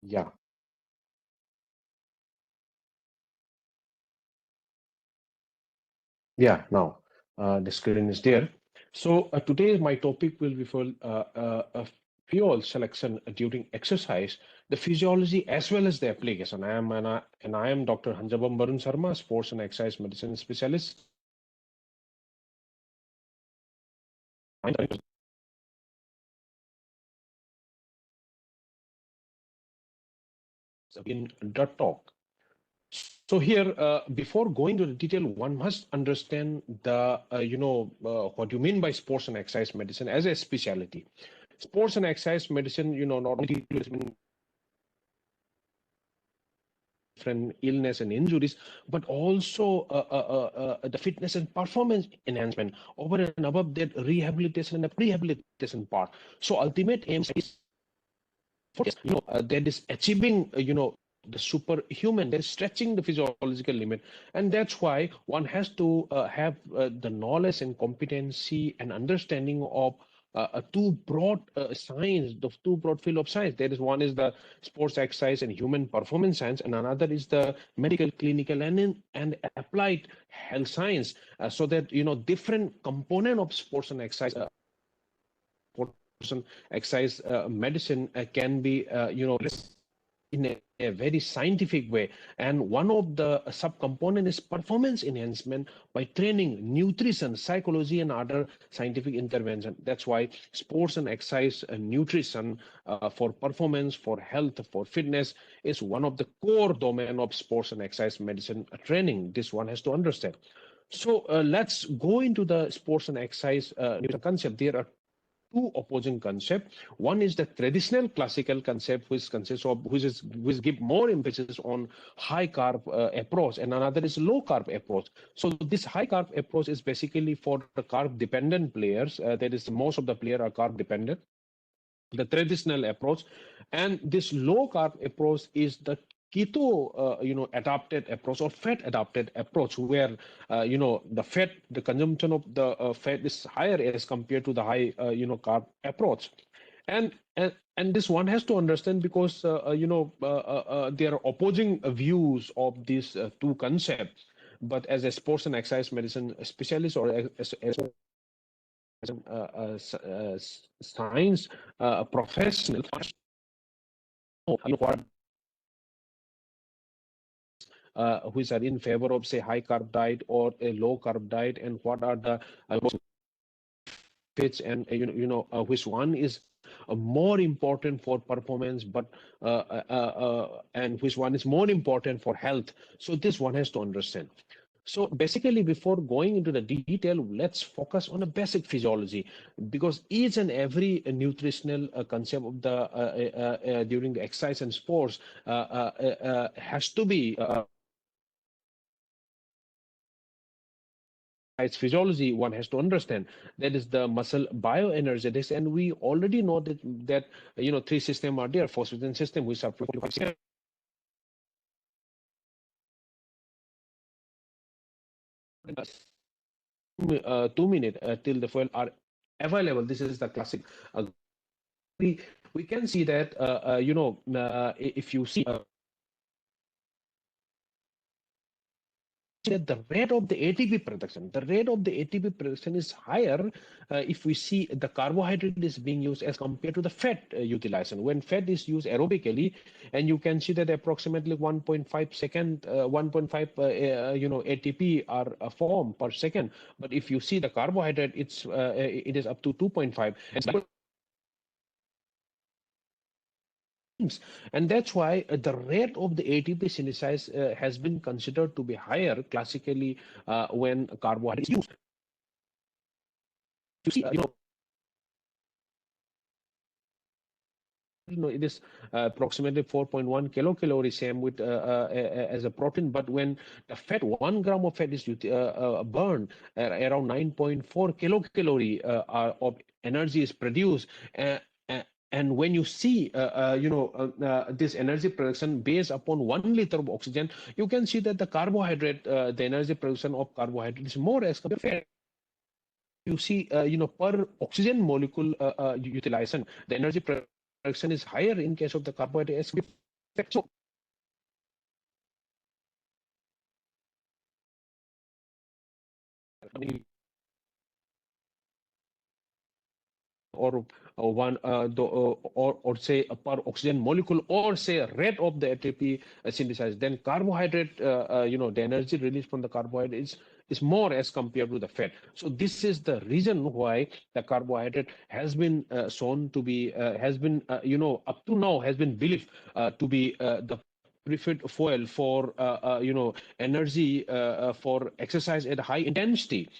Yeah, yeah. Now the screen is there. So today my topic will be for fuel selection during exercise, the physiology as well as the application. I am Dr. Hanjabam Barun Sharma, sports and exercise medicine specialist. In the talk. So here, before going to the detail, one must understand the what you mean by sports and exercise medicine as a specialty. Sports and exercise medicine, not only deals with different illness and injuries, but also the fitness and performance enhancement over and above that rehabilitation and the prehabilitation part. So ultimate aim is that is achieving the superhuman, that is stretching the physiological limit, and that's why one has to have the knowledge and competency and understanding of two broad science, the two broad field of science. There is one is the sports exercise and human performance science, and another is the medical, clinical, and applied health science. So that different component of sports and exercise exercise medicine can be in a very scientific way, and one of the subcomponent is performance enhancement by training, nutrition, psychology, and other scientific intervention. That's why sports and exercise and nutrition for performance, for health, for fitness is one of the core domain of sports and exercise medicine training. This one has to understand. So let's go into the sports and exercise concept. There are two opposing concepts. One is the traditional classical concept, which consists of which give more emphasis on high carb approach, and another is low carb approach. So this high carb approach is basically for the carb dependent players. That is, most of the player are carb dependent, the traditional approach, and this low carb approach is the keto adapted approach or fat adapted approach, where the consumption of the fat is higher as compared to the high carb approach. And this one has to understand, because there are opposing views of these two concepts. But as a sports and exercise medicine specialist, or as science professional, what which are in favor of, say, high carb diet or a low carb diet, and what are the benefits, and which one is more important for performance, but and which one is more important for health. So this one has to understand. So basically, before going into the detail, let's focus on a basic physiology, because each and every nutritional concept of the during the exercise and sports has to be its physiology. One has to understand that is the muscle bioenergetics, and we already know that three systems are there: phosphagen system, which are 2 minutes till the fuel are available. This is the classic. We we can see that if you see that the rate of the ATP production is higher if we see the carbohydrate is being used as compared to the fat utilization. When fat is used aerobically, and you can see that approximately 1.5 second, 1.5 ATP are formed per second. But if you see the carbohydrate, it is up to 2.5. And that's why the rate of the ATP synthesis has been considered to be higher classically when carbohydrate is used. You see, it is approximately 4.1 kilocalorie, same with as a protein. But when the fat, 1 gram of fat is burned, around 9.4 kilocalorie of energy is produced. And when you see, this energy production based upon 1 liter of oxygen, you can see that the carbohydrate, the energy production of carbohydrate is more as compared to fat. You see, per oxygen molecule utilization, the energy production is higher in case of the carbohydrate. So or one or say a per oxygen molecule or say a rate of the ATP synthesized, then carbohydrate the energy released from the carbohydrate is more as compared to the fat. So this is the reason why the carbohydrate has been shown to be has been up to now has been believed to be the preferred fuel for energy for exercise at high intensity.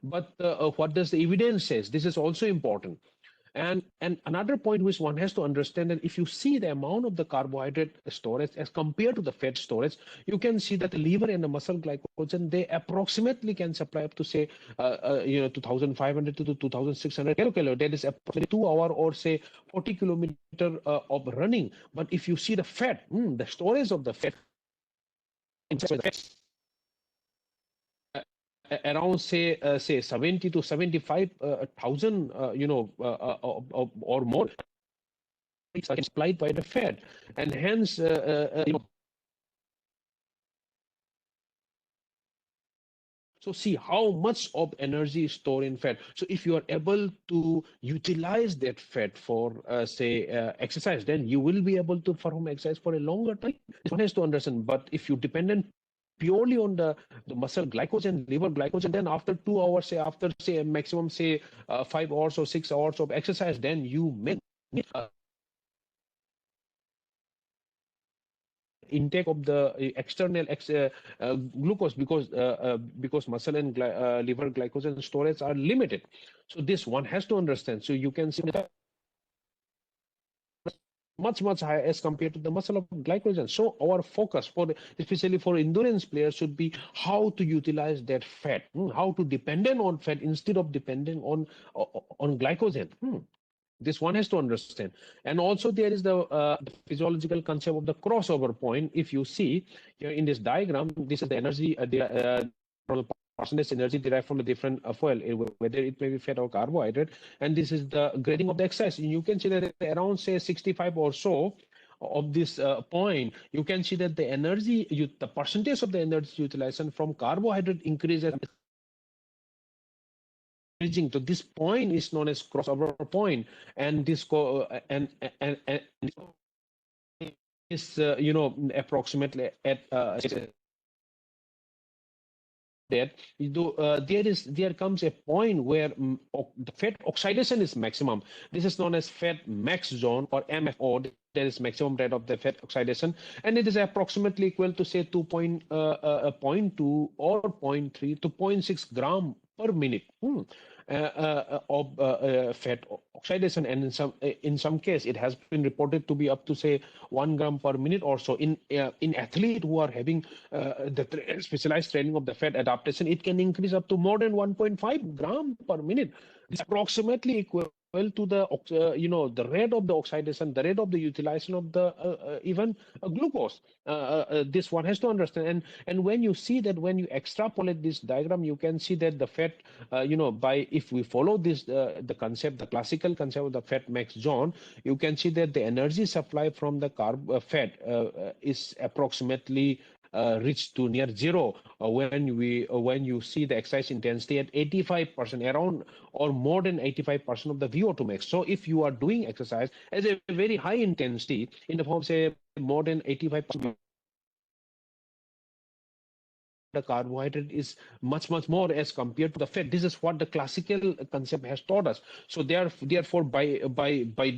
But what does the evidence says? This is also important. And another point which one has to understand that if you see the amount of the carbohydrate storage as compared to the fat storage, you can see that the liver and the muscle glycogen, they approximately can supply up to say 2500 to 2600 kilocalorie. That is approximately 2 hour or say 40 kilometer of running. But if you see the fat, the storage of the fat around say 70 to 75 thousand or more supplied by the Fed, and hence so see how much of energy is stored in fat. So if you are able to utilize that fat for say exercise, then you will be able to perform exercise for a longer time. One has to understand. But if you dependent purely on the muscle glycogen, liver glycogen, then after 2 hours, say after say a maximum say 5 hours or 6 hours of exercise, then you may intake of the external glucose because muscle and liver glycogen storage are limited. So this one has to understand. So you can see much higher as compared to the muscle of glycogen. So our focus for especially for endurance players should be how to utilize that fat, how to dependent on fat instead of depending on glycogen. This one has to understand. And also there is the physiological concept of the crossover point. If you see here in this diagram, this is the energy from the percentage energy derived from the different fuel, whether it may be fat or carbohydrate, and this is the grading of the exercise. You can see that around say 65 or so of this point, you can see that the energy, the percentage of the energy utilization from carbohydrate increases. So this point is known as crossover point, and this and is approximately at that there comes a point where the fat oxidation is maximum. This is known as fat max zone or MFO. There is maximum rate of the fat oxidation, and it is approximately equal to say 2.2 or zero point 0.3 to 0.6 gram per minute of fat oxidation, and in some case it has been reported to be up to say 1 gram per minute or so. In athlete who are having the specialized training of the fat adaptation, it can increase up to more than 1.5 gram per minute. It's approximately equal to the the rate of the oxidation, the rate of the utilization of the even glucose. This one has to understand. And when you see that, when you extrapolate this diagram, you can see that the fat by if we follow this the concept, the classical concept of the fat max zone, you can see that the energy supply from the fat is approximately reach to near zero when you see the exercise intensity at 85%, around or more than 85% of the VO2 max. So if you are doing exercise as a very high intensity in the form say more than 85%, the carbohydrate is much more as compared to the fat. This is what the classical concept has taught us. So therefore by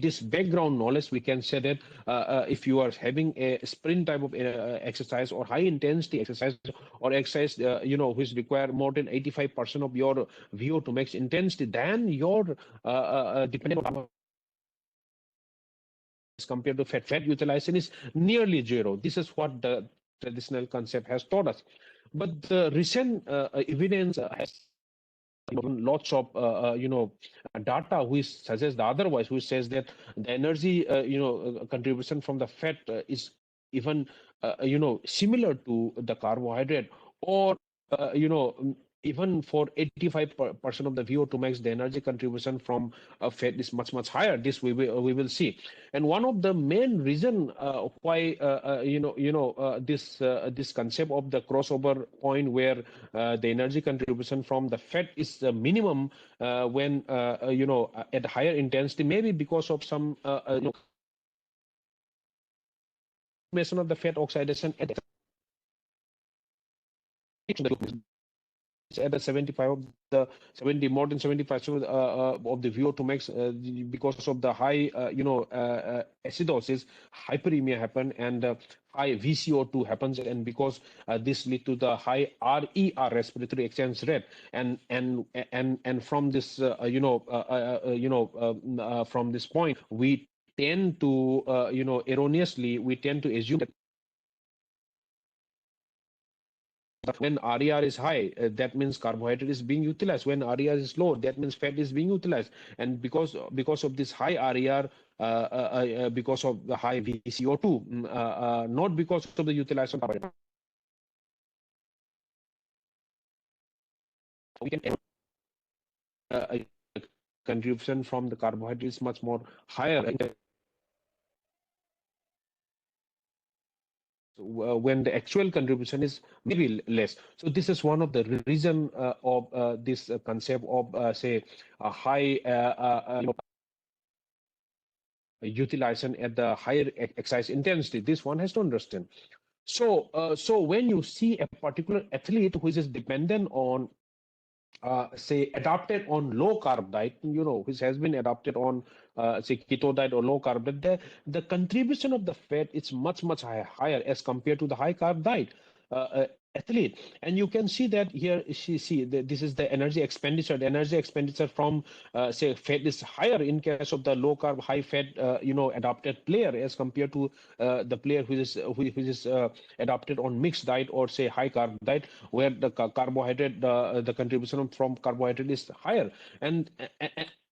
this background knowledge, we can say that if you are having a sprint type of exercise or high intensity exercise or exercise which require more than 85% of your VO2 max intensity, then your depending on as compared to fat utilization is nearly zero. This is what the traditional concept has taught us. But the recent evidence has lots of data which suggests the otherwise, which says that the energy contribution from the fat is even similar to the carbohydrate, or even for 85% of the VO2 max, the energy contribution from fat is much higher. This we will see. And one of the main reason why this concept of the crossover point where the energy contribution from the fat is the minimum when at higher intensity, maybe because of some of the fat oxidation at the 75 of the 70, more than 75 of the VO2 max, because of the high acidosis, hyperemia happen, and high VCO2 happens, and because this lead to the high RER, respiratory exchange rate, and from this from this point we tend to erroneously we tend to assume that when RER is high, that means carbohydrate is being utilized. When RER is low, that means fat is being utilized. And because of this high RER, because of the high VCO2, not because of the utilization of carbohydrate, we can contribution from the carbohydrate is much more higher when the actual contribution is maybe less. So this is one of the reason of this concept of say a high utilization at the higher exercise intensity. This one has to understand. So when you see a particular athlete which is dependent on say adopted on low carb diet, which has been adopted on say keto diet or low carb diet, the contribution of the fat is much higher as compared to the high carb diet athlete. And you can see that here. This is the energy expenditure. The energy expenditure from say fat is higher in case of the low carb high fat adopted player as compared to the player which is adopted on mixed diet or say high carb diet, where the carbohydrate the contribution from carbohydrate is higher.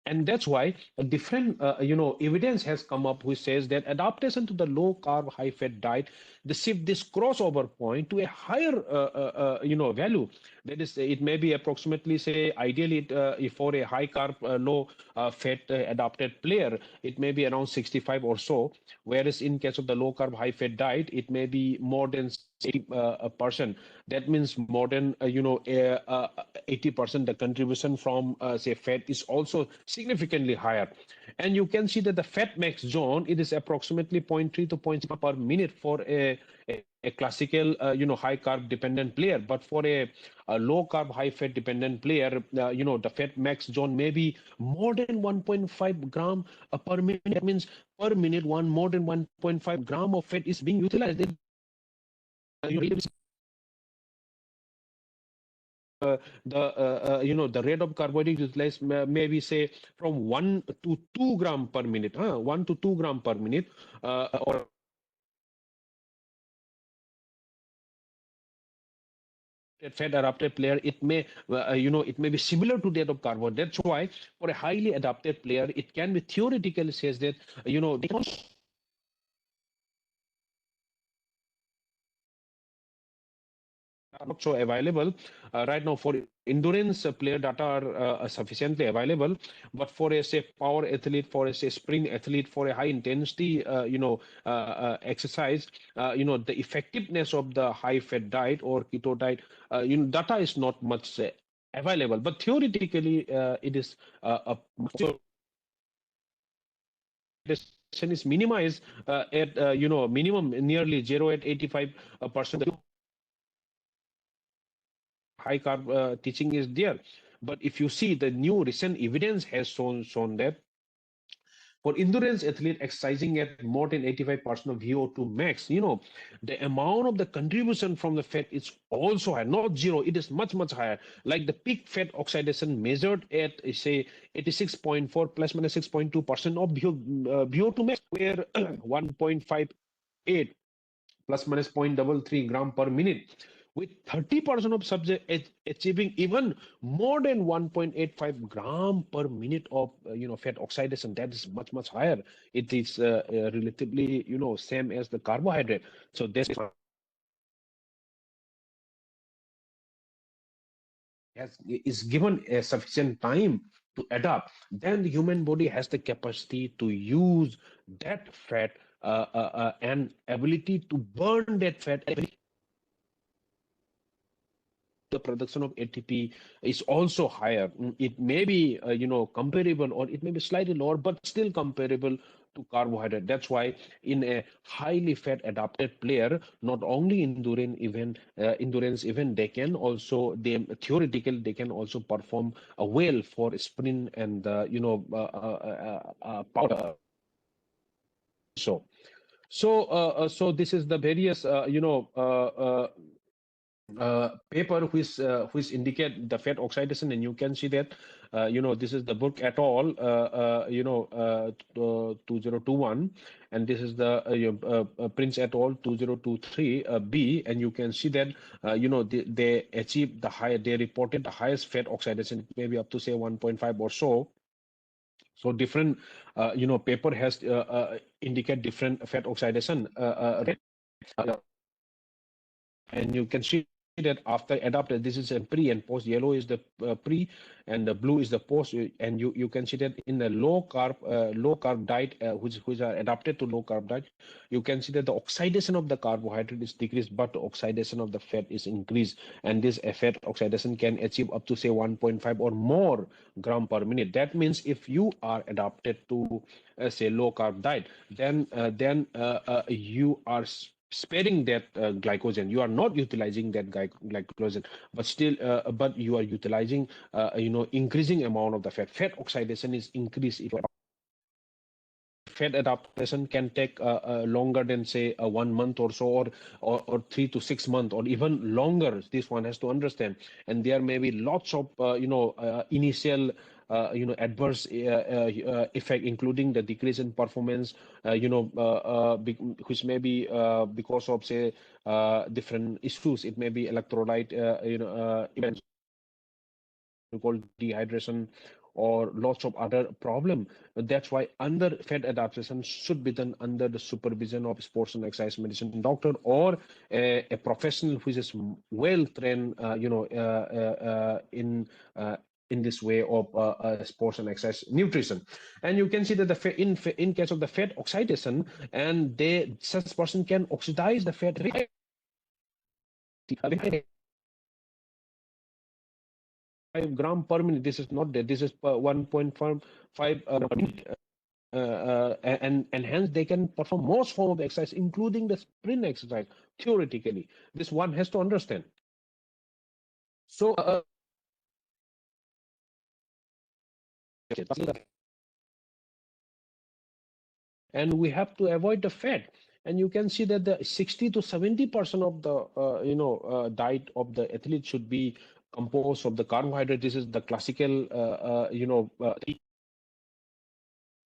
And that's why a different evidence has come up which says that adaptation to the low carb high fat diet, they shift this crossover point to a higher value. That is, it may be approximately, say, ideally for a high carb low fat adapted player, it may be around 65 or so, whereas in case of the low carb high fat diet, it may be more than 80%. That means more than 80%. The contribution from say fat is also significantly higher. And you can see that the fat max zone, it is approximately zero point 0.3 to zero point 0.6 per minute for a classical high carb dependent player. But for a low carb high fat dependent player, the fat max zone may be more than 1.5 gram per minute. That means per minute more than 1.5 gram of fat is being utilized. The rate of carbohydrate utilized maybe say from 1 to 2 gram per minute, 1 to 2 gram per minute, or fat adapted player, it may it may be similar to that of carbohydrate. That's why for a highly adapted player, it can be theoretically says that they can not so available right now. For endurance player, data are sufficiently available, but for a say power athlete, for a say sprint athlete, for a high intensity exercise, the effectiveness of the high fat diet or keto diet, data is not much available, but theoretically it is a is minimized at minimum nearly zero at 85%. High carb teaching is there. But if you see, the new recent evidence has shown that for endurance athlete exercising at more than 85% of VO2 max, the amount of the contribution from the fat is also high, not zero. It is much higher. Like the peak fat oxidation measured at say 86.4 plus minus 6.2% of VO2 max, where 1.58 plus minus 0.33 gram per minute, with 30% of subjects achieving even more than 1.85 gram per minute of fat oxidation. That is much higher. It is relatively same as the carbohydrate. So this is given a sufficient time to adapt, then the human body has the capacity to use that fat and ability to burn that fat. The production of ATP is also higher. It may be, comparable, or it may be slightly lower, but still comparable to carbohydrate. That's why in a highly fat adapted player, not only endurance event, they can also, they theoretical, they can also perform well for sprint and power. So so this is the various paper which indicate the fat oxidation, and you can see that this is the book et al. 2021, and this is the Prince et al. 2023 B, and you can see that they achieved they reported the highest fat oxidation, maybe up to say 1.5 or so. So different paper has indicate different fat oxidation rate. And you can see that after adapted, this is a pre and post. Yellow is the pre, and the blue is the post. And you can see that in the low carb diet, which are adapted to low carb diet, you can see that the oxidation of the carbohydrate is decreased, but the oxidation of the fat is increased. And this fat oxidation can achieve up to say 1.5 or more gram per minute. That means if you are adapted to say low carb diet, then you are sparing that glycogen. You are not utilizing that glycogen, but still but you are utilizing increasing amount of the fat oxidation is increased. If fat adaptation can take longer than say 1 month or so, or 3 to 6 months, or even longer. This one has to understand, and there may be lots of initial adverse effect, including the decrease in performance, which may be because of say different issues. It may be electrolyte events called dehydration, or lots of other problem. That's why under fat adaptation should be done under the supervision of sports and exercise medicine doctor, or a professional who is well trained, in this way of sports and exercise nutrition. And you can see that in case of the fat oxidation, and such person can oxidize the fat 5 gram per minute. This is not there. This is 1.5 per minute. And hence they can perform most form of exercise, including the sprint exercise, theoretically. This one has to understand. So and we have to avoid the fat. And you can see that the 60 to 70% of the diet of the athlete should be composed of the carbohydrate. This is the classical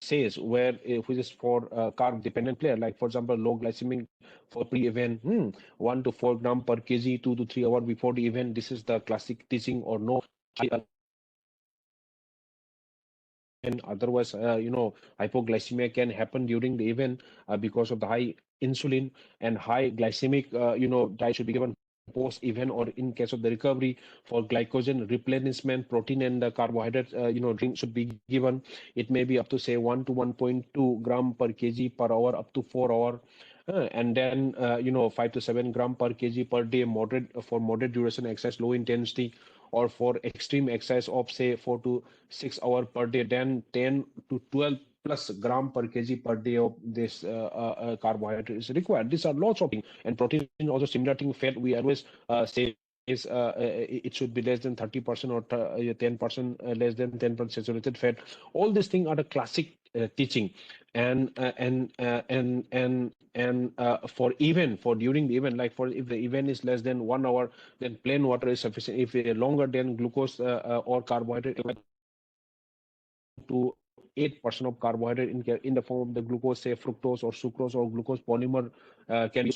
says, where which is for carb dependent player, like for example low glycemic for pre-event, 1 to 4 gram per kg 2 to 3 hours before the event. This is the classic teaching. Or no, and otherwise hypoglycemia can happen during the event because of the high insulin, and high glycemic diet should be given post event, or in case of the recovery. For glycogen replenishment, protein and the carbohydrate drink should be given. It may be up to say 1 to 1.2 gram per kg per hour, up to 4 hour. And then 5 to 7 gram per kg per day, moderate duration exercise, low intensity. Or for extreme exercise of say 4 to 6 hours per day, then 10 to 12 plus gram per kg per day of this carbohydrate is required. These are lots of things. And protein also stimulating fat, we always say is it should be less than 30%, or 10% less than 10% saturated fat. All these things are the classic teaching. And for during the event, like for if the event is less than 1 hour, then plain water is sufficient. If longer, then glucose or carbohydrate to 8% of carbohydrate in the form of the glucose, say fructose or sucrose or glucose polymer, can be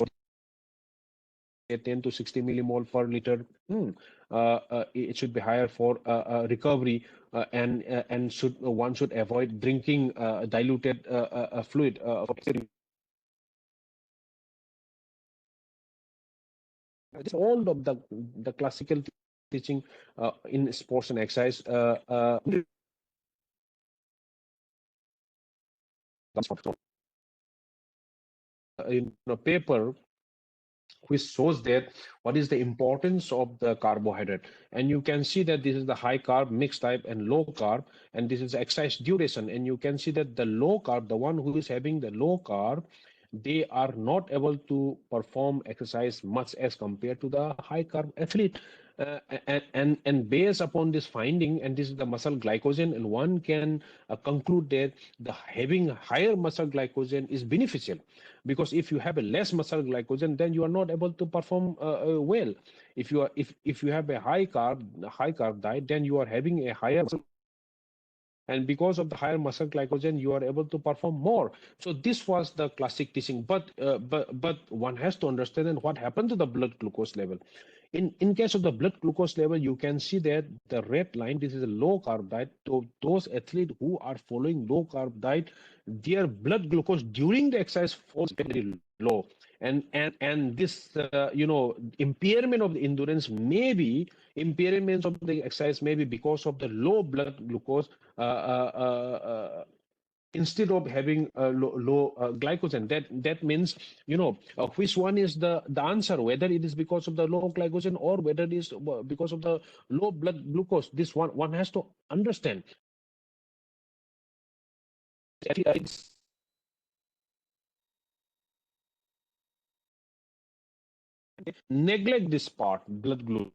10 to 60 millimole per liter. It should be higher for recovery, and one should avoid drinking diluted fluid. This all of the classical teaching in sports and exercise. Paper which shows that what is the importance of the carbohydrate, and you can see that this is the high carb mixed type and low carb, and this is exercise duration, and you can see that the low carb, the one who is having the low carb, they are not able to perform exercise much as compared to the high carb athlete. And based upon this finding, and this is the muscle glycogen, and one can conclude that the having higher muscle glycogen is beneficial, because if you have a less muscle glycogen, then you are not able to perform well. If you have a high carb diet, then you are having a higher muscle, and because of the higher muscle glycogen, you are able to perform more. So this was the classic teaching, but one has to understand and what happened to the blood glucose level. In case of the blood glucose level, you can see that the red line, this is a low carb diet. So those athletes who are following low carb diet, their blood glucose during the exercise falls very low. And this impairment of the endurance may be impairments of the exercise, maybe because of the low blood glucose, instead of having low glycogen. That means, which one is the answer, whether it is because of the low glycogen or whether it is because of the low blood glucose. This one has to understand. It's neglect this part, blood glucose.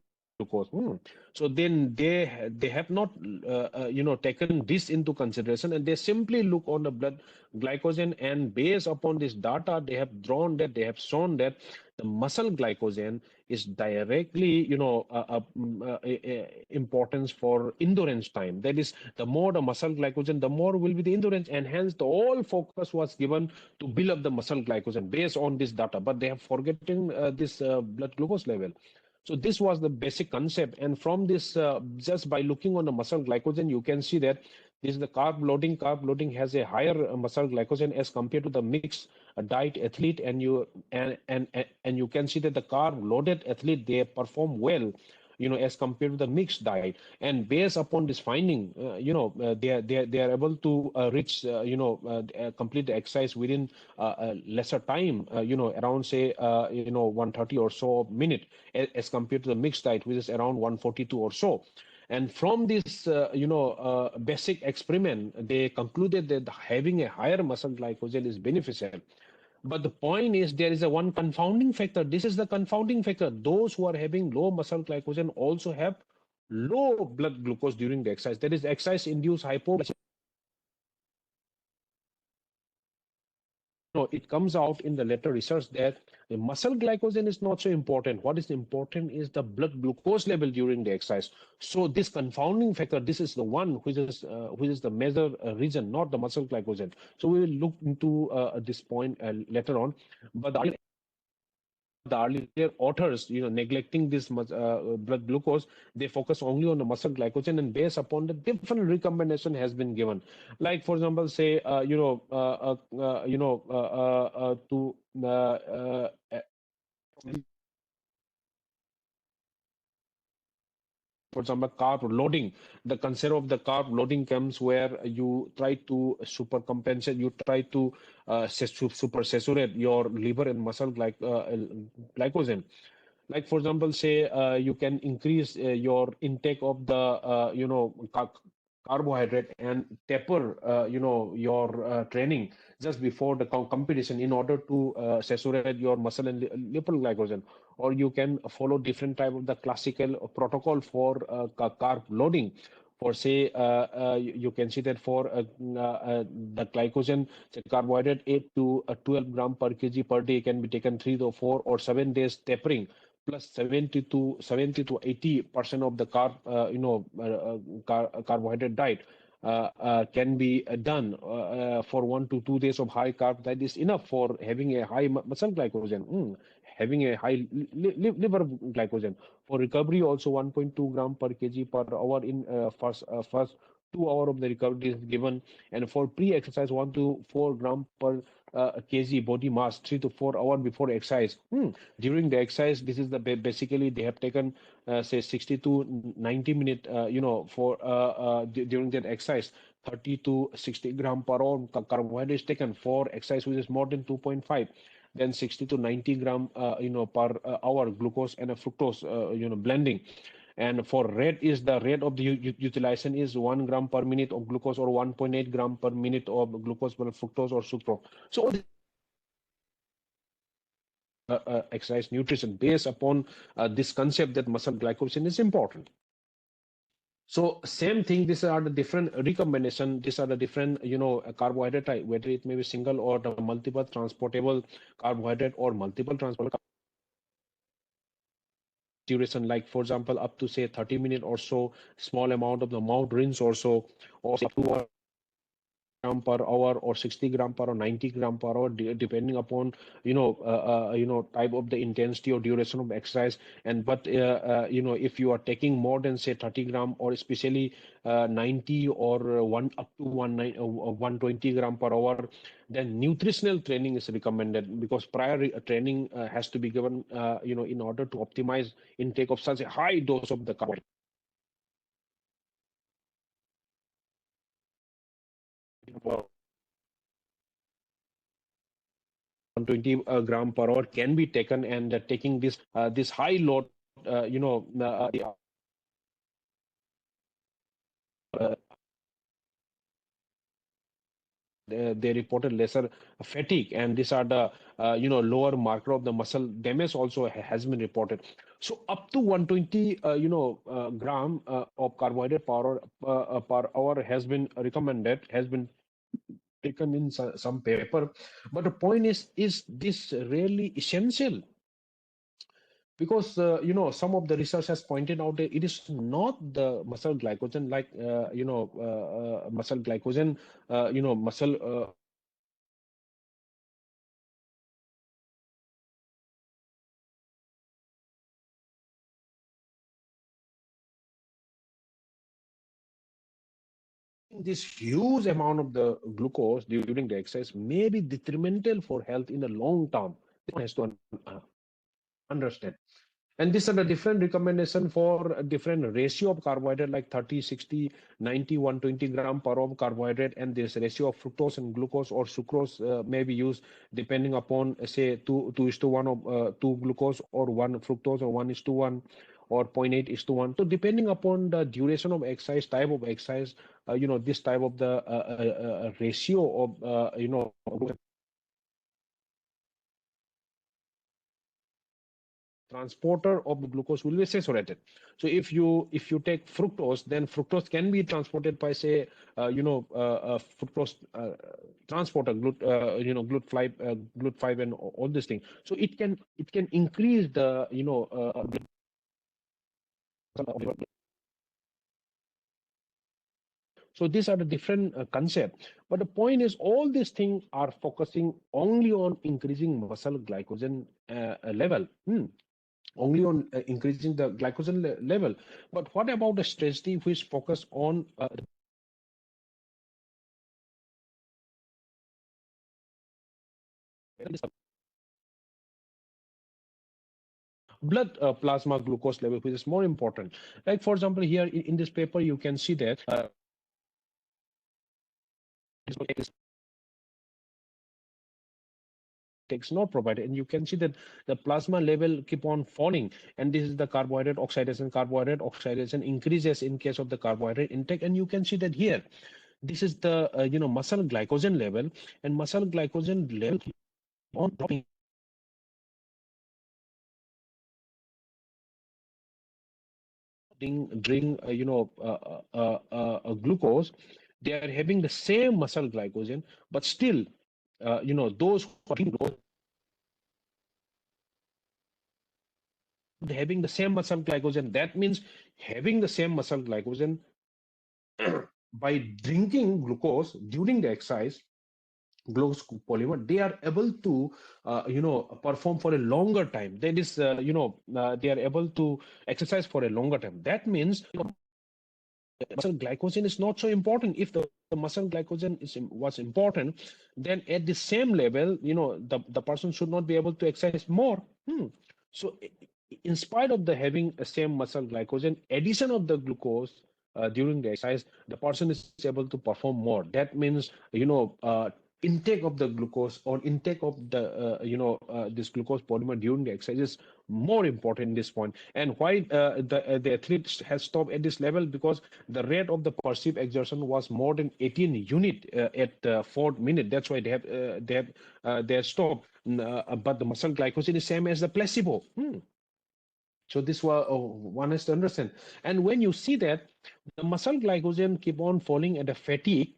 So then they have not taken this into consideration, and they simply look on the blood glycogen, and based upon this data, they have shown that the muscle glycogen is directly importance for endurance time. That is, the more the muscle glycogen, the more will be the endurance, and hence the all focus was given to build up the muscle glycogen based on this data, but they have forgotten this blood glucose level. So this was the basic concept, and from this, just by looking on the muscle glycogen, you can see that this is the carb loading. Carb loading has a higher muscle glycogen as compared to the mixed diet athlete, and you can see that the carb loaded athlete, they perform well, as compared to the mixed diet. And based upon this finding, they are able to reach, complete the exercise within a lesser time, around say 130 or so minute, as compared to the mixed diet, which is around 142 or so. And from this, basic experiment, they concluded that having a higher muscle glycogen is beneficial. But the point is, there is a one confounding factor. This is the confounding factor. Those who are having low muscle glycogen also have low blood glucose during the exercise. That is exercise-induced hypoglycemia. No, it comes out in the later research that the muscle glycogen is not so important. What is important is the blood glucose level during the exercise. So this confounding factor, this is the one which is the major reason, not the muscle glycogen. So we will look into this point later on. But the earlier authors, neglecting this blood glucose, they focus only on the muscle glycogen, and based upon the different recommendation has been given. Like, for example, say, to for example, carb loading. The concept of the carb loading comes where you try to super compensate, you try to super saturate your liver and muscle glycogen. Like, for example, say you can increase your intake of the carbohydrate and taper your training just before the competition in order to saturate your muscle and liver glycogen. Or you can follow different type of the classical protocol for carb loading. For say, you can see that for the glycogen, the carbohydrate 8 to 12 gram per kg per day can be taken 3 to 4 or 7 days tapering, plus 70 to 80% of the carbohydrate diet can be done for 1 to 2 days of high carb. That is enough for having a high muscle glycogen, having a high liver glycogen. For recovery, also 1.2 gram per kg per hour in first 2 hours of the recovery is given, and for pre-exercise 1 to 4 gram per kg body mass 3 to 4 hours before exercise. During the exercise, this is the basically they have taken say 60 to 90 minute for during that exercise 30 to 60 gram per hour carbohydrates taken for exercise which is more than 2.5, then 60 to 90 gram per hour glucose and a fructose blending. And for rate is the rate of the utilization is 1 gram per minute of glucose or 1.8 gram per minute of glucose per fructose or sucrose. So exercise nutrition based upon this concept that muscle glycogen is important. So same thing, these are the different recombination, these are the different, carbohydrate type, whether it may be single or the multiple transportable carbohydrate or multiple transportable duration, like for example, up to say 30 minutes or so, small amount of the mouth rinse or so, or up to gram per hour or 60 gram per hour, 90 gram per hour, depending upon type of the intensity or duration of exercise. And but if you are taking more than say 30 gram or especially 90 or one up to 120 gram per hour, then nutritional training is recommended, because prior training has to be given in order to optimize intake of such a high dose of the carbohydrate. 120 gram per hour can be taken, and taking this high load, they reported lesser fatigue, and these are the lower marker of the muscle damage also has been reported. So up to 120 gram of carbohydrate per hour has been recommended, has been taken in some paper. But the point is this really essential? Because some of the research has pointed out that it is not the muscle glycogen, like muscle glycogen muscle this huge amount of the glucose during the exercise may be detrimental for health in the long term. One has to understand. And these are the different recommendation for a different ratio of carbohydrate, like 30, 60, 90, 120 gram per hour of carbohydrate. And this ratio of fructose and glucose or sucrose may be used depending upon, say, 2:1 of 2 glucose or 1 fructose, or 1:1 or 0.8:1. So depending upon the duration of exercise, type of exercise, this type of the ratio of, transporter of the glucose will be saturated. So if you take fructose, then fructose can be transported by, say, fructose transporter glut5 and all these things. So it can increase the so these are the different concepts. But the point is, all these things are focusing only on increasing muscle glycogen level. Only on increasing the glycogen level. But what about the strategy which focus on blood plasma glucose level, which is more important? Like for example, here in this paper, you can see that takes not provided, and you can see that the plasma level keep on falling, and this is the carbohydrate oxidation increases in case of the carbohydrate intake. And you can see that here, this is the muscle glycogen level, and muscle glycogen level keep on dropping. Drink glucose, they are having the same muscle glycogen, but still those who are drinking glucose, having the same muscle glycogen. That means having the same muscle glycogen by drinking glucose during the exercise, glucose polymer, they are able to perform for a longer time. That is they are able to exercise for a longer time. That means muscle glycogen is not so important. If the muscle glycogen was important, then at the same level, the person should not be able to exercise more. So in spite of the having a same muscle glycogen, addition of the glucose during the exercise, the person is able to perform more. That means, intake of the glucose or intake of the this glucose polymer during the exercise is more important in this point. And why the athlete has stopped at this level? Because the rate of the perceived exertion was more than 18 unit at 4 minute. That's why they have stopped. But the muscle glycogen is same as the placebo. So this was one has to understand. And when you see that the muscle glycogen keep on falling at a fatigue,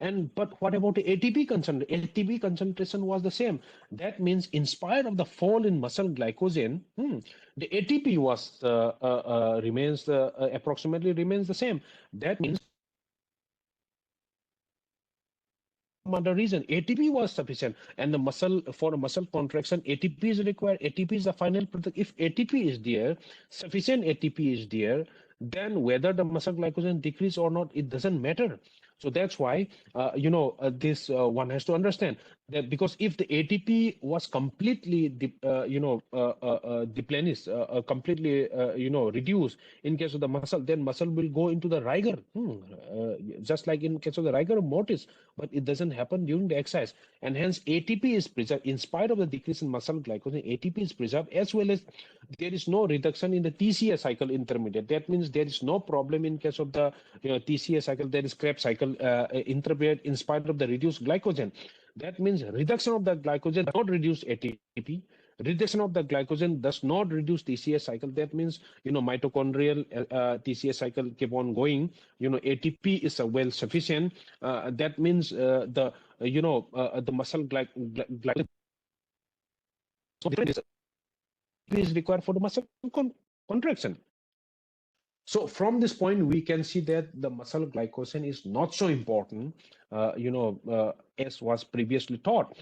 and but what about the ATP concentration? ATP concentration was the same. That means in spite of the fall in muscle glycogen, the ATP was remains approximately remains the same. That means other reason ATP was sufficient, and the muscle for a muscle contraction ATP is required. ATP is the final product. If ATP is there, sufficient ATP is there, then whether the muscle glycogen decrease or not, it doesn't matter. So that's why this one has to understand that, because if the ATP was completely deplenished, completely reduced in case of the muscle, then muscle will go into the rigor, just like in case of the rigor mortis, but it doesn't happen during the exercise. And hence ATP is preserved in spite of the decrease in muscle glycogen. ATP is preserved, as well as there is no reduction in the TCA cycle intermediate. That means there is no problem in case of the TCA cycle. There is Krebs cycle intermediate in spite of the reduced glycogen. That means reduction of the glycogen does not reduce ATP. Reduction of the glycogen does not reduce TCA cycle. That means mitochondrial TCA cycle keep on going. ATP is well sufficient. That means the muscle glycogen is required for the muscle contraction. So from this point, we can see that the muscle glycogen is not so important, as was previously thought.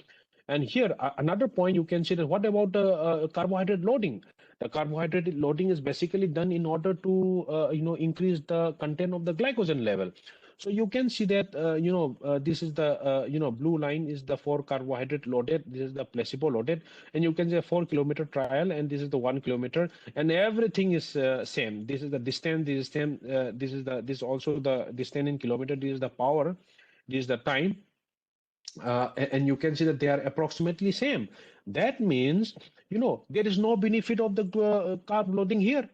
And here, another point you can see that what about the carbohydrate loading? The carbohydrate loading is basically done in order to, increase the content of the glycogen level. So you can see that, this is the, blue line is the for carbohydrate loaded. This is the placebo loaded. And you can say 4 kilometer trial, and this is the 1 kilometer, and everything is same. This is the distance, this is same. This is also the distance in kilometer. This is the power. This is the time. And you can see that they are approximately same. That means, there is no benefit of the carb loading here.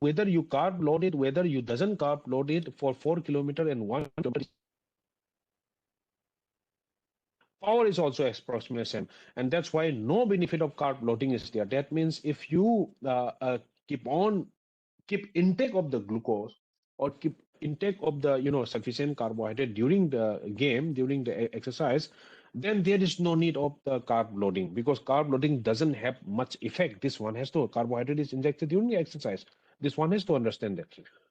Whether you carb load it, whether you doesn't carb load it for 4 kilometer and 1 kilometer, power is also approximately same. And that's why no benefit of carb loading is there. That means if you keep intake of the glucose, or keep intake of the sufficient carbohydrate during the game, during the exercise, then there is no need of the carb loading, because carb loading doesn't have much effect. This one has to, carbohydrate is injected during the exercise. This one has to understand that.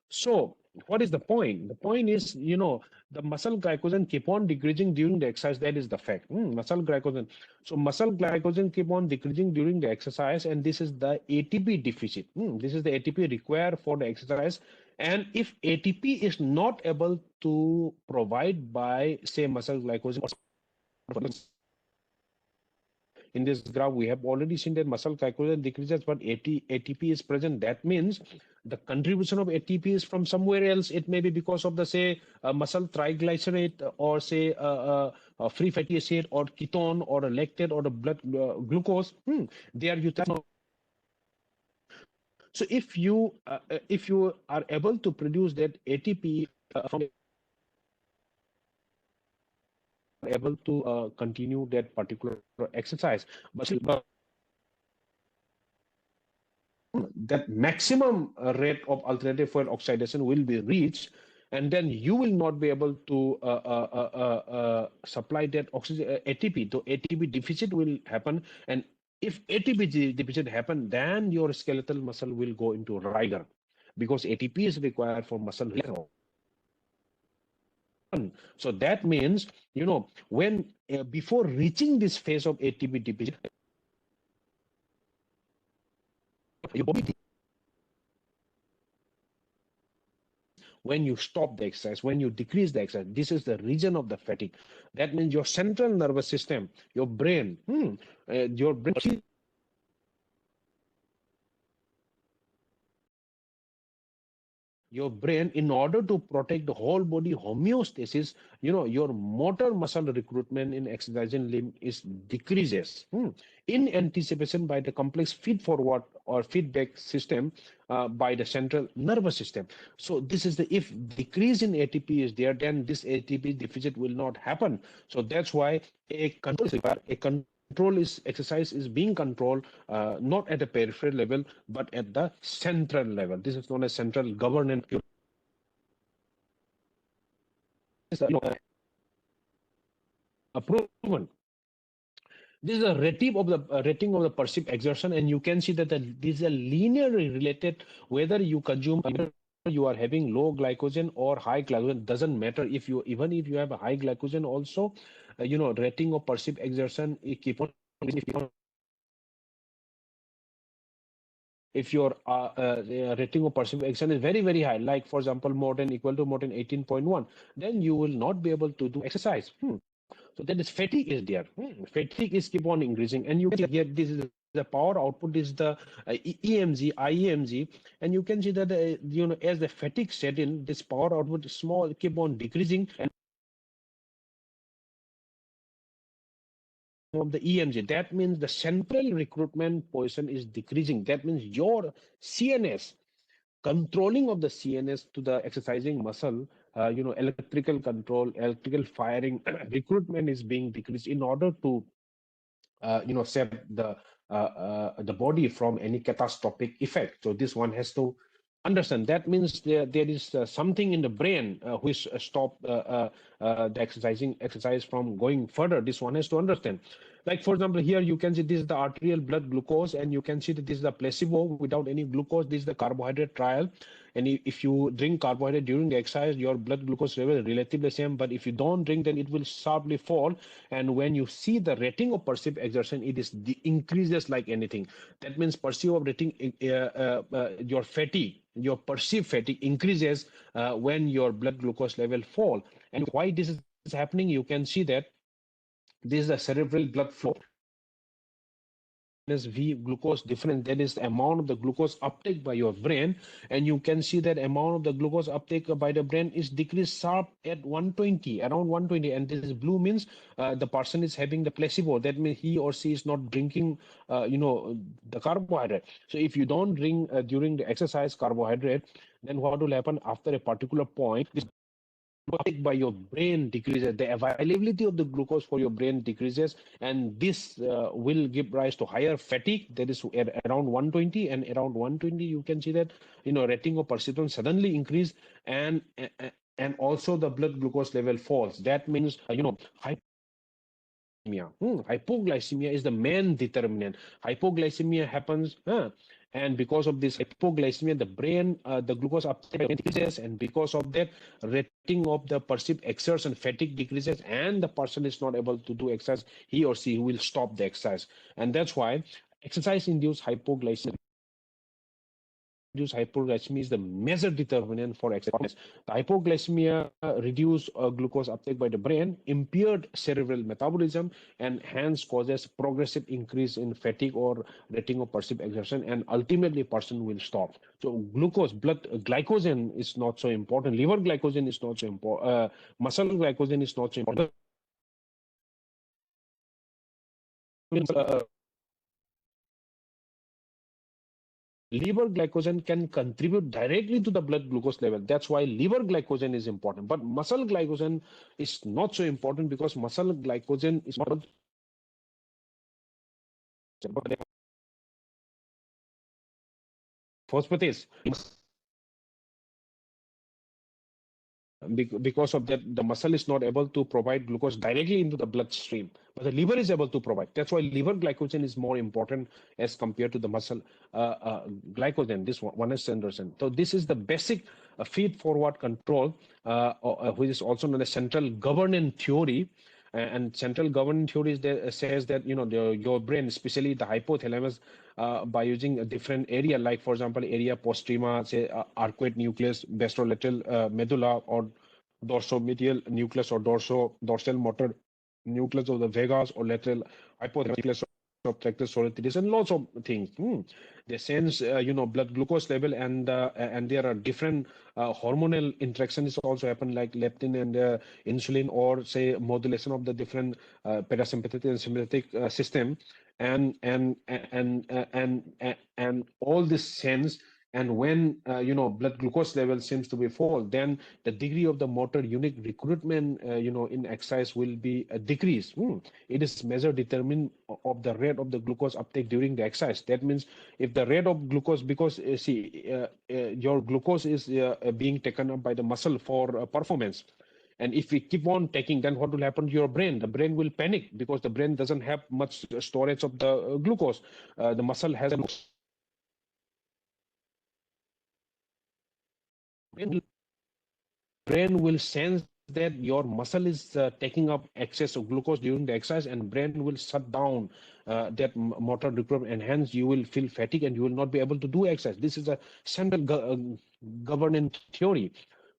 So what is the point? The point is, the muscle glycogen keep on decreasing during the exercise. That is the fact. Muscle glycogen. So muscle glycogen keep on decreasing during the exercise, and this is the ATP deficit. This is the ATP required for the exercise. And if ATP is not able to provide by, say, muscle glycogen, in this graph, we have already seen that muscle glycogen decreases, but ATP is present. That means the contribution of ATP is from somewhere else. It may be because of the, say, muscle triglyceride, or say a free fatty acid, or ketone, or a lactate, or the blood glucose. They are utilized. So if you are able to produce that ATP from, able to continue that particular exercise, but that maximum rate of alternative fuel oxidation will be reached, and then you will not be able to supply that oxygen ATP. So ATP deficit will happen, and if ATP deficit happen, then your skeletal muscle will go into rigor, because ATP is required for muscle repair. So that means, when before reaching this phase of ATP deficit, your body when you stop the exercise, when you decrease the exercise. This is the region of the fatigue. That means your central nervous system, your brain, your brain, your brain, in order to protect the whole body homeostasis, your motor muscle recruitment in exercising limb is decreases, in anticipation by the complex feed forward or feedback system by the central nervous system. So this is the, if decrease in ATP is there, then this ATP deficit will not happen. So that's why a control is required. A control is exercise is being controlled, not at the peripheral level but at the central level. This is known as central governance. Proven. This is a rating of the perceived exertion, and you can see that this is a linearly related. Whether you consume, you are having low glycogen or high glycogen, doesn't matter. If you, even if you have a high glycogen also, rating of perceived exertion, if your rating of perceived exertion is very, very high, like for example more than equal to more than 18.1, then you will not be able to do exercise. So that is fatigue is there. Fatigue is keep on increasing, and you can see here this is the power output, is the EMG, IEMG, and you can see that as the fatigue set in, this power output is small, keep on decreasing, and of the EMG, that means the central recruitment position is decreasing. That means your CNS, controlling of the CNS to the exercising muscle, electrical control, electrical firing, recruitment is being decreased in order to save the body from any catastrophic effect. So this one has to understand. That means there is something in the brain which stop the exercise from going further. This one has to understand. Like for example, here you can see this is the arterial blood glucose, and you can see that this is the placebo without any glucose. This is the carbohydrate trial, and if you drink carbohydrate during the exercise, your blood glucose level is relatively same. But if you don't drink, then it will sharply fall. And when you see the rating of perceived exertion, it is increases like anything. That means perceived rating, your fatigue, your perceived fatigue increases when your blood glucose level fall. And why this is happening, you can see that this is the cerebral blood flow is V glucose difference. That is the amount of the glucose uptake by your brain, and you can see that amount of the glucose uptake by the brain is decreased sharp at 120, around 120, and this blue means the person is having the placebo. That means he or she is not drinking the carbohydrate. So if you don't drink during the exercise carbohydrate, then what will happen after a particular point, this uptake by your brain decreases, the availability of the glucose for your brain decreases, and this will give rise to higher fatigue. That is at around 120, and around 120 you can see that rating of perception suddenly increase, and also the blood glucose level falls. That means hypoglycemia is the main determinant. Hypoglycemia happens, and because of this hypoglycemia, the brain, the glucose uptake decreases, and because of that, rating of the perceived exertion fatigue decreases, and the person is not able to do exercise. He or she will stop the exercise, and that's why exercise-induced hypoglycemia hypoglycemia is the major determinant for exercise. The hypoglycemia reduce glucose uptake by the brain, impaired cerebral metabolism, and hence causes progressive increase in fatigue or rating of perceived exertion, and ultimately person will stop. So glucose, blood glycogen is not so important. Liver glycogen is not so important. Muscle glycogen is not so important. Liver glycogen can contribute directly to the blood glucose level. That's why liver glycogen is important. But muscle glycogen is not so important, because muscle glycogen is not phosphatase. Because of that, the muscle is not able to provide glucose directly into the bloodstream, but the liver is able to provide. That's why liver glycogen is more important as compared to the muscle glycogen. This one is Anderson. So this is the basic feed forward control, which is also known as central governance theory. And central governing theory says that your brain, especially the hypothalamus, by using a different area, like for example area postrema, say arcuate nucleus, bastrolateral medulla, or dorsomedial nucleus, or dorsal motor nucleus of the vagus, or lateral hypothalamus of tractus solitudinus, and lots of things. They sense blood glucose level, and there are different hormonal interactions also happen, like leptin and insulin, or say modulation of the different parasympathetic and sympathetic system, and all this sense. And when blood glucose level seems to be fall, then the degree of the motor unit recruitment in exercise will be decreased. It is measure determined of the rate of the glucose uptake during the exercise. That means if the rate of glucose, because your glucose is being taken up by the muscle for performance, and if we keep on taking, then what will happen to your brain? The brain will panic, because the brain doesn't have much storage of the glucose. The muscle has a brain will sense that your muscle is taking up excess of glucose during the exercise, and brain will shut down that motor recruitment, and hence you will feel fatigue and you will not be able to do exercise. This is a central governing theory.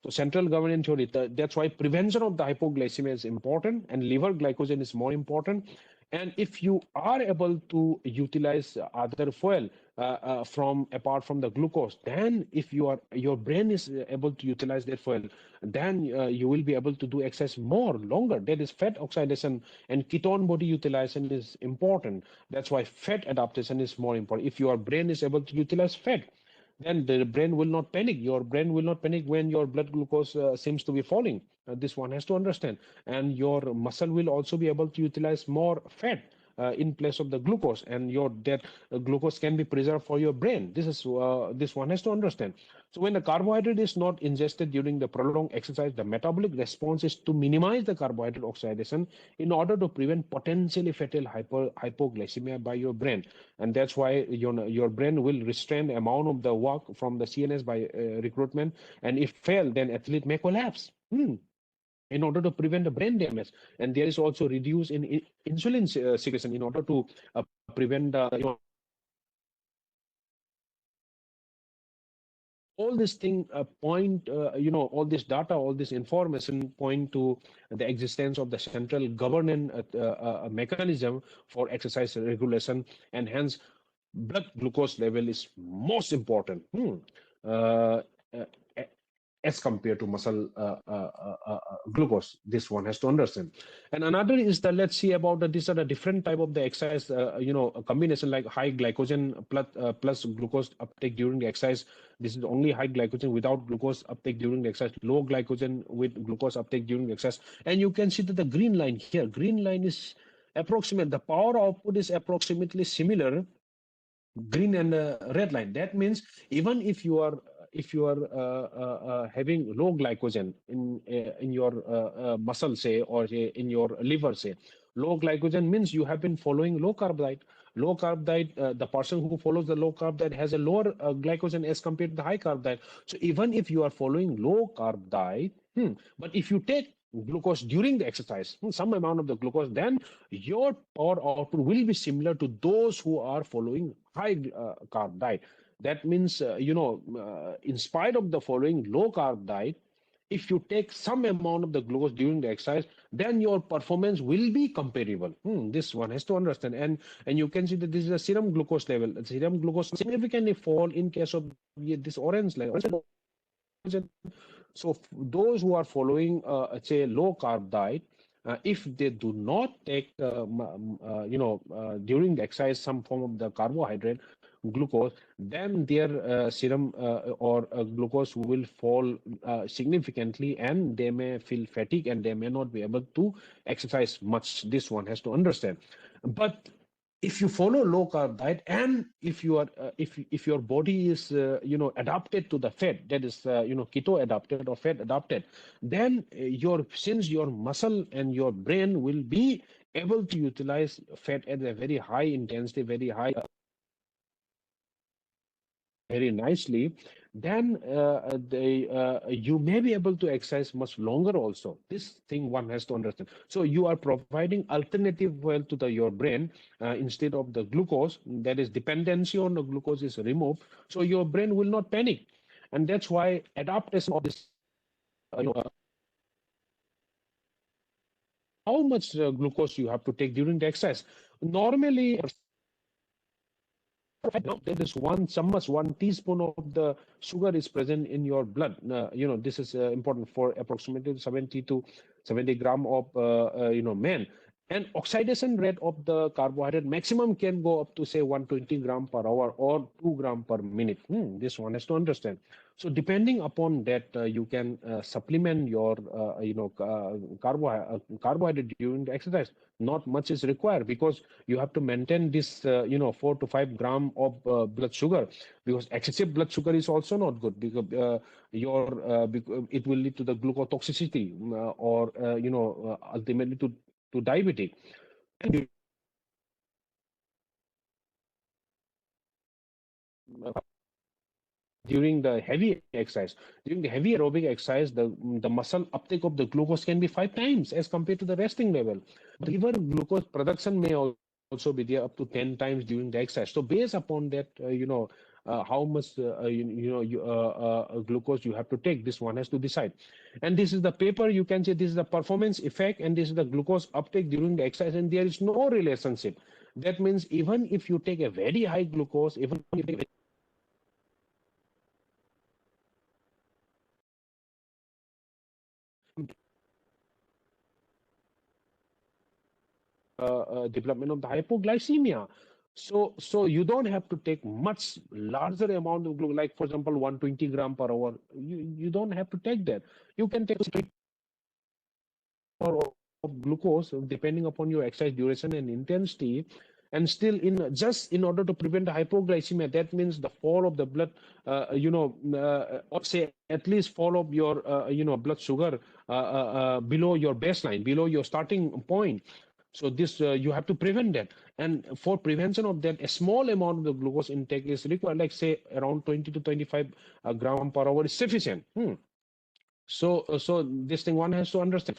So central governing theory, that's why prevention of the hypoglycemia is important, and liver glycogen is more important. And if you are able to utilize other fuel from apart from the glucose, then if your brain is able to utilize that fuel, then you will be able to do exercise more longer. That is fat oxidation and ketone body utilization is important. That's why fat adaptation is more important. If your brain is able to utilize fat, then the brain will not panic. Your brain will not panic when your blood glucose seems to be falling. This one has to understand. And your muscle will also be able to utilize more fat in place of the glucose, and your that glucose can be preserved for your brain. This one has to understand. So when the carbohydrate is not ingested during the prolonged exercise, the metabolic response is to minimize the carbohydrate oxidation in order to prevent potentially fatal hypoglycemia by your brain. And that's why your brain will restrain the amount of the work from the CNS by recruitment, and if fail, then athlete may collapse. In order to prevent the brain damage. And there is also reduce in insulin secretion in order to prevent all this thing point all this data, all this information point to the existence of the central governing mechanism for exercise regulation, and hence blood glucose level is most important. Uh, uh, as compared to muscle glucose. This one has to understand. And another is that, let's see about that these are the different type of the exercise, a combination like high glycogen plus glucose uptake during the exercise. This is only high glycogen without glucose uptake during the exercise, low glycogen with glucose uptake during the exercise. And you can see that the green line here, green line is approximate, the power output is approximately similar, green and red line. That means even if you are having low glycogen in your muscle, say, or say in your liver, say, low glycogen means you have been following low carb diet. Low carb diet, the person who follows the low carb diet has a lower glycogen as compared to the high carb diet. So even if you are following low carb diet, but if you take glucose during the exercise, some amount of the glucose, then your power output will be similar to those who are following high carb diet. That means, in spite of the following low carb diet, if you take some amount of the glucose during the exercise, then your performance will be comparable. This one has to understand. And you can see that this is a serum glucose level. The serum glucose significantly fall in case of this orange line. So those who are following, say, low carb diet, if they do not take, during the exercise some form of the carbohydrate, glucose, then their serum or glucose will fall significantly, and they may feel fatigue and they may not be able to exercise much. This one has to understand. But if you follow low carb diet, and if you are if your body is adapted to the fat, that is keto adapted or fat adapted, then since your muscle and your brain will be able to utilize fat at a very high intensity, very high, very nicely, then you may be able to exercise much longer also. This thing one has to understand. So you are providing alternative well to your brain instead of the glucose. That is dependency on the glucose is removed. So your brain will not panic, and that's why adaptation of this. How much glucose you have to take during the exercise? Normally, there is 1 chammach, 1 teaspoon of the sugar is present in your blood. This is important for approximately 70 to 70 gram of men. And oxidation rate of the carbohydrate maximum can go up to say 120 gram per hour or 2 gram per minute. This one has to understand. So depending upon that, you can supplement your carbohydrate during the exercise. Not much is required because you have to maintain this 4 to 5 gram of blood sugar, because excessive blood sugar is also not good, because it will lead to the glucotoxicity, or ultimately to diabetes. And during the heavy exercise, during the heavy aerobic exercise, the muscle uptake of the glucose can be 5 times as compared to the resting level. But liver glucose production may also be there up to 10 times during the exercise. So based upon that, how much glucose you have to take, this one has to decide. And this is the paper. You can say this is the performance effect, and this is the glucose uptake during the exercise, and there is no relationship. That means even if you take a very high glucose, even if you take development of the hypoglycemia. So you don't have to take much larger amount of glucose, like for example 120 gram per hour. You don't have to take that. You can take or of glucose depending upon your exercise duration and intensity, and still in just in order to prevent the hypoglycemia. That means the fall of the blood, or say at least fall of your blood sugar below your baseline, below your starting point. So this you have to prevent that, and for prevention of that, a small amount of the glucose intake is required, like say around 20 to 25 gram per hour is sufficient. So this thing one has to understand.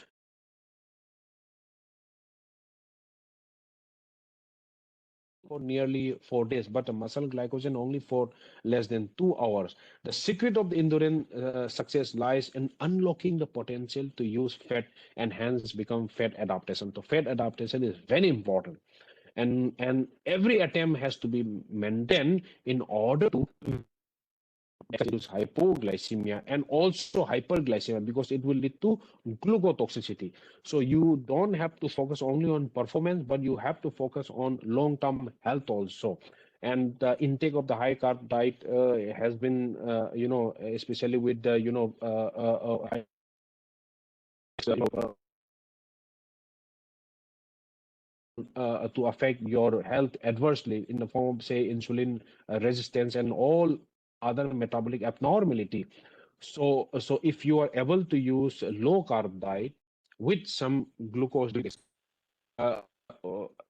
For nearly 4 days, but a muscle glycogen only for less than 2 hours. The secret of the endurance success lies in unlocking the potential to use fat and hence become fat adaptation. So fat adaptation is very important, and every attempt has to be maintained in order to reduce hypoglycemia and also hyperglycemia, because it will lead to glucotoxicity. So you don't have to focus only on performance, but you have to focus on long-term health also. And the intake of the high carb diet has been, especially with the, to affect your health adversely in the form of, say, insulin resistance and all other metabolic abnormality. So if you are able to use a low carb diet with some glucose, uh,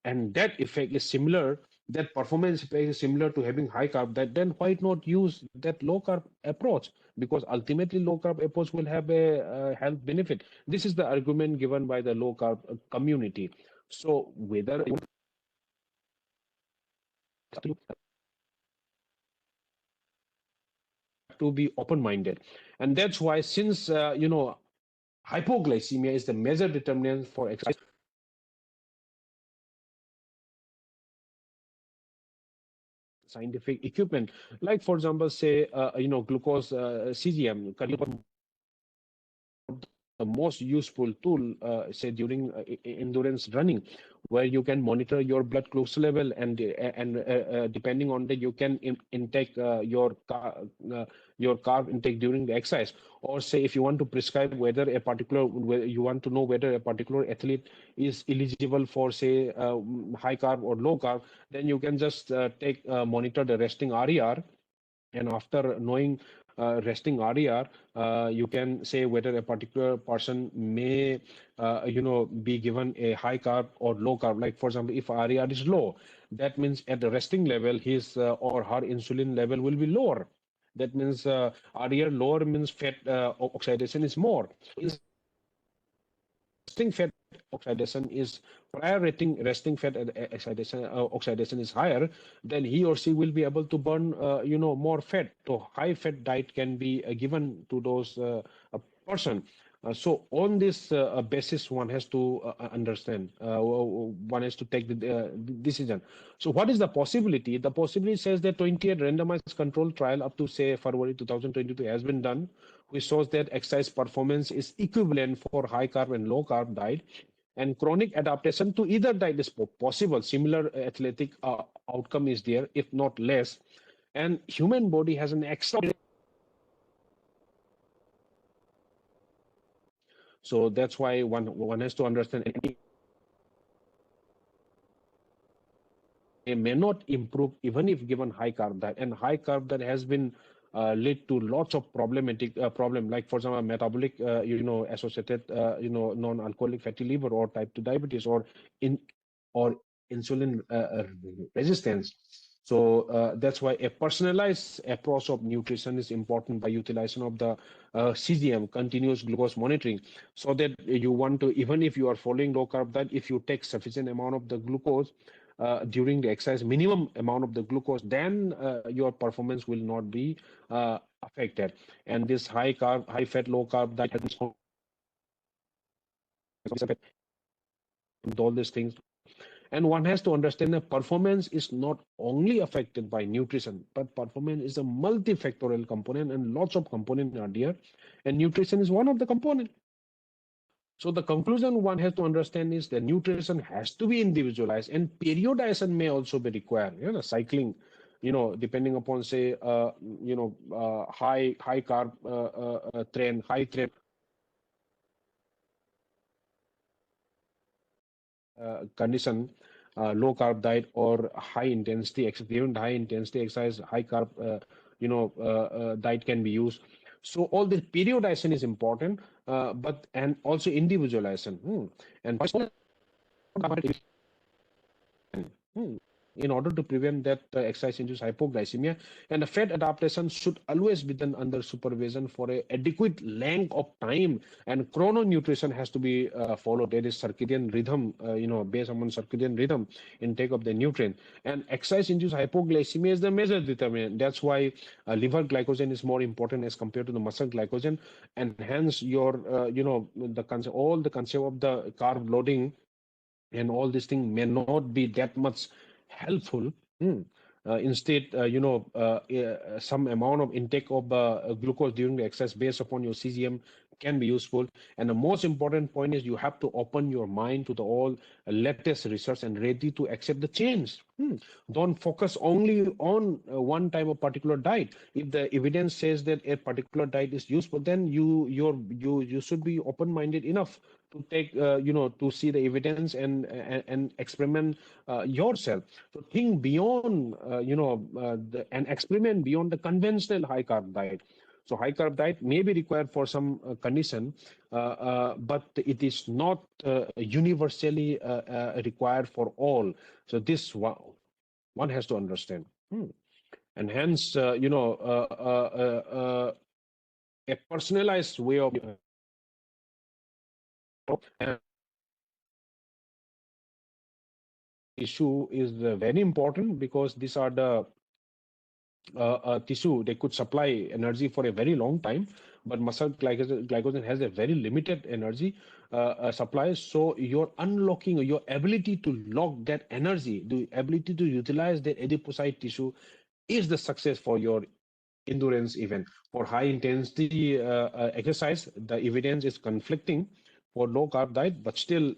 and that effect is similar, that performance effect is similar to having high carb diet, then why not use that low carb approach? Because ultimately low carb approach will have a health benefit. This is the argument given by the low carb community. So whether to be open-minded, and that's why, since hypoglycemia is the major determinant for exercise, scientific equipment, like for example, say glucose CGM, the most useful tool, say during endurance running, where you can monitor your blood glucose level, and depending on that, you can intake your carb intake during the exercise. Or say if you want to prescribe whether a particular, you want to know whether a particular athlete is eligible for, say, high carb or low carb, then you can just monitor the resting RER, and after knowing resting RER, you can say whether a particular person may, be given a high carb or low carb. Like for example, if RER is low, that means at the resting level, his or her insulin level will be lower. That means earlier lower means fat oxidation is more. Resting fat oxidation is prior resting fat oxidation is higher, then he or she will be able to burn more fat. So high fat diet can be given to those person. So on this basis, one has to understand. One has to take the decision. So what is the possibility? The possibility says that 28 randomized control trial up to say February 2022 has been done, which shows that exercise performance is equivalent for high carb and low carb diet, and chronic adaptation to either diet is possible. Similar athletic outcome is there, if not less. And human body has an extra. So that's why one has to understand it may not improve even if given high carb diet. And high carb diet has been lead to lots of problematic problem, like for example metabolic associated non-alcoholic fatty liver or type 2 diabetes in or insulin resistance. So that's why a personalized approach of nutrition is important by utilization of the CGM, continuous glucose monitoring, so that you want to, even if you are following low carb diet, if you take sufficient amount of the glucose during the exercise, minimum amount of the glucose, then your performance will not be affected. And this high carb, high fat, low carb diet has all these things. And one has to understand that performance is not only affected by nutrition, but performance is a multifactorial component, and lots of components are there, and nutrition is one of the components. So the conclusion one has to understand is that nutrition has to be individualized, and periodization may also be required. Cycling, depending upon say, high carb trend, high trend condition, low carb diet or high intensity even high intensity exercise, high carb diet can be used. So all this periodization is important, but and also individualization. And in order to prevent that exercise-induced hypoglycemia, and the fat adaptation should always be done under supervision for a adequate length of time, and chrononutrition has to be followed. There is circadian rhythm, based on circadian rhythm, intake of the nutrient. And exercise-induced hypoglycemia is the major determinant. That's why liver glycogen is more important as compared to the muscle glycogen, and hence your, the concept, all the concept of the carb loading and all these things may not be that much helpful. Instead, some amount of intake of glucose during the exercise based upon your CGM can be useful. And the most important point is you have to open your mind to the all latest research and ready to accept the change. Don't focus only on one type of particular diet. If the evidence says that a particular diet is useful, then you should be open-minded enough to take to see the evidence and experiment yourself. So think beyond and experiment beyond the conventional high carb diet. So high carb diet may be required for some condition, but it is not universally required for all. So this one has to understand. And hence, a personalized way of issue is very important, because these are the tissue. They could supply energy for a very long time, but muscle glycogen has a very limited energy supply. So your unlocking, your ability to lock that energy, the ability to utilize the adipocyte tissue, is the success for your endurance event. For high intensity exercise, the evidence is conflicting for low carb diet, but still,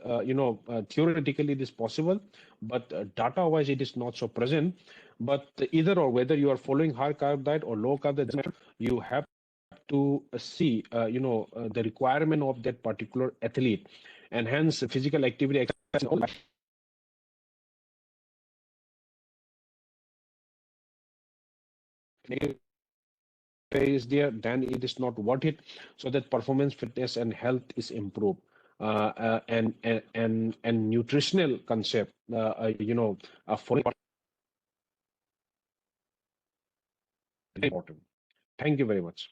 theoretically it is possible, but data wise it is not so present. But either or, whether you are following high carb diet or low carb diet, you have to see, the requirement of that particular athlete, and hence physical activity exercise is there, then it is not worth it. So that performance, fitness, and health is improved. And nutritional concept, for important. Thank you very much.